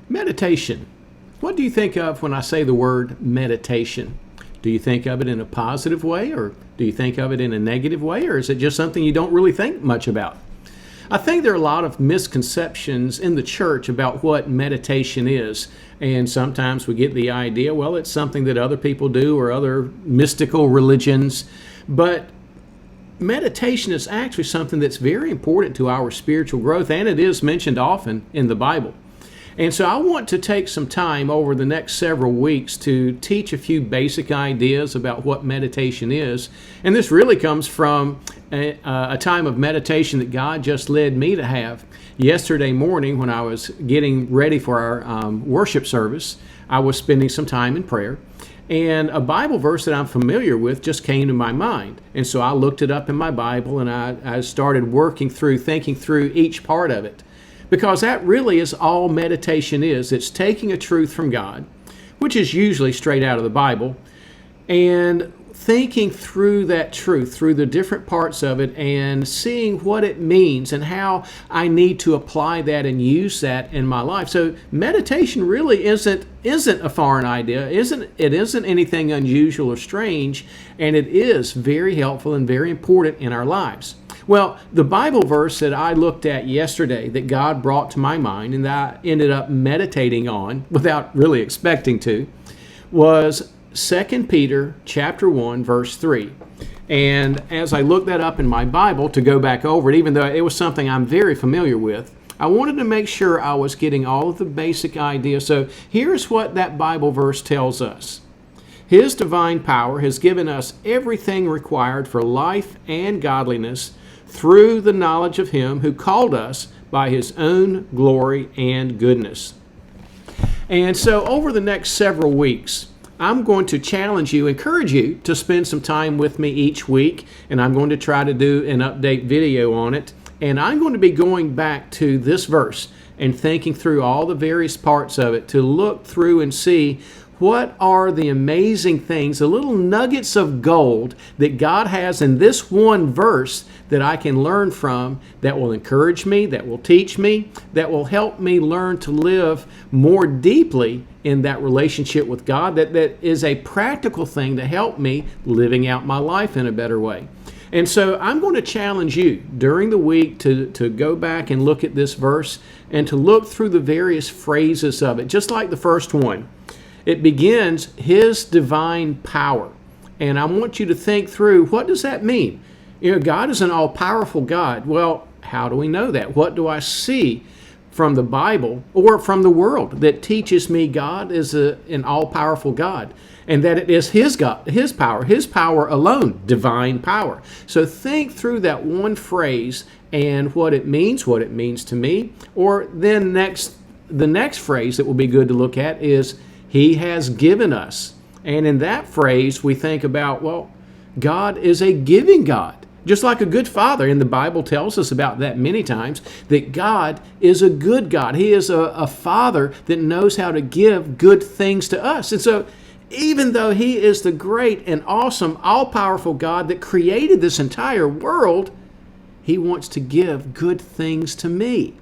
Meditation. What do you think of when I say the word meditation? Do you think of it in a positive way, or do you think of it in a negative way, or is it just something you don't really think much about? I think there are a lot of misconceptions in the church about what meditation is, and sometimes we get the idea, well, it's something that other people do or other mystical religions, but meditation is actually something that's very important to our spiritual growth, and it is mentioned often in the Bible. And so I want to take some time over the next several weeks to teach a few basic ideas about what meditation is. And this really comes from a time of meditation that God just led me to have. Yesterday morning when I was getting ready for our worship service, I was spending some time in prayer. And a Bible verse that I'm familiar with just came to my mind. And so I looked it up in my Bible and I started thinking through each part of it. Because that really is all meditation is. It's taking a truth from God, which is usually straight out of the Bible, and thinking through that truth, through the different parts of it, and seeing what it means and how I need to apply that and use that in my life. So meditation really isn't a foreign idea. It isn't anything unusual or strange, and it is very helpful and very important in our lives. Well, the Bible verse that I looked at yesterday that God brought to my mind and that I ended up meditating on without really expecting to was 2 Peter chapter 1, verse 3. And as I looked that up in my Bible to go back over it, even though it was something I'm very familiar with, I wanted to make sure I was getting all of the basic ideas. So here's what that Bible verse tells us. His divine power has given us everything required for life and godliness through the knowledge of Him who called us by His own glory and goodness. And so over the next several weeks, I'm going to encourage you to spend some time with me each week, and I'm going to try to do an update video on it. And I'm going to be going back to this verse and thinking through all the various parts of it to look through and see what are the amazing things, the little nuggets of gold that God has in this one verse that I can learn from that will encourage me, that will teach me, that will help me learn to live more deeply in that relationship with God, that is a practical thing to help me living out my life in a better way. And so I'm going to challenge you during the week to go back and look at this verse and to look through the various phrases of it, just like the first one. It begins, His divine power. And I want you to think through, what does that mean? God is an all-powerful God. Well, how do we know that? What do I see from the Bible or from the world that teaches me God is an all-powerful God and that it is His God, His power alone, divine power. So think through that one phrase and what it means to me. Or then the next phrase that will be good to look at is, He has given us. And in that phrase, we think about, well, God is a giving God. Just like a good father, and the Bible tells us about that many times, that God is a good God. He is a father that knows how to give good things to us. And so even though He is the great and awesome, all-powerful God that created this entire world, He wants to give good things to me.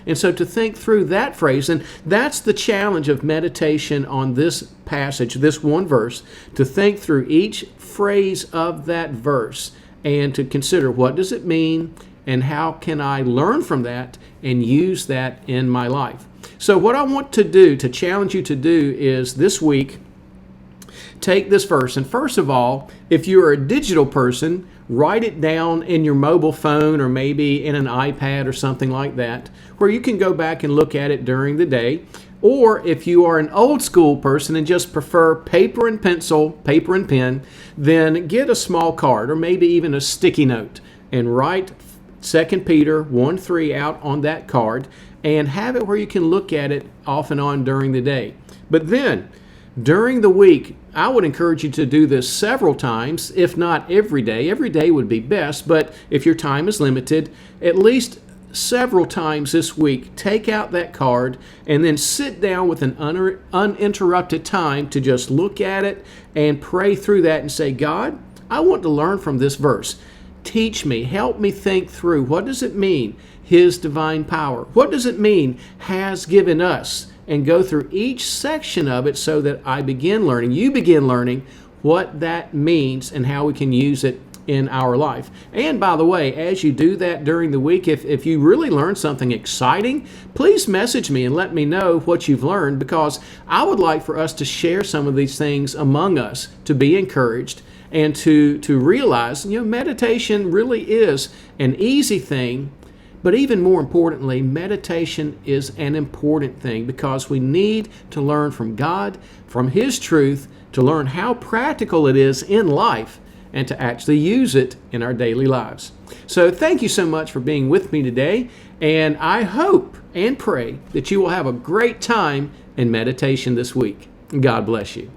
And so to think through that phrase, and that's the challenge of meditation on this passage, this one verse, to think through each phrase of that verse and to consider what does it mean and how can I learn from that and use that in my life. So what I want to do, to challenge you to do, is this week, take this verse, and first of all, if you're a digital person, write it down in your mobile phone or maybe in an iPad or something like that, where you can go back and look at it during the day. Or if you are an old school person and just prefer paper and pencil, paper and pen, then get a small card or maybe even a sticky note and write 2 Peter 1:3 out on that card and have it where you can look at it off and on during the day. But then, during the week, I would encourage you to do this several times, if not every day. Every day would be best, but if your time is limited, at least several times this week, take out that card and then sit down with an uninterrupted time to just look at it and pray through that and say, God, I want to learn from this verse. Teach me, help me think through. What does it mean, His divine power? What does it mean, has given us? and go through each section of it so that you begin learning what that means and how we can use it in our life. And by the way, as you do that during the week, if you really learn something exciting, please message me and let me know what you've learned, because I would like for us to share some of these things among us, to be encouraged and to realize, meditation really is an easy thing. But even more importantly, meditation is an important thing, because we need to learn from God, from His truth, to learn how practical it is in life and to actually use it in our daily lives. So thank you so much for being with me today, and I hope and pray that you will have a great time in meditation this week. God bless you.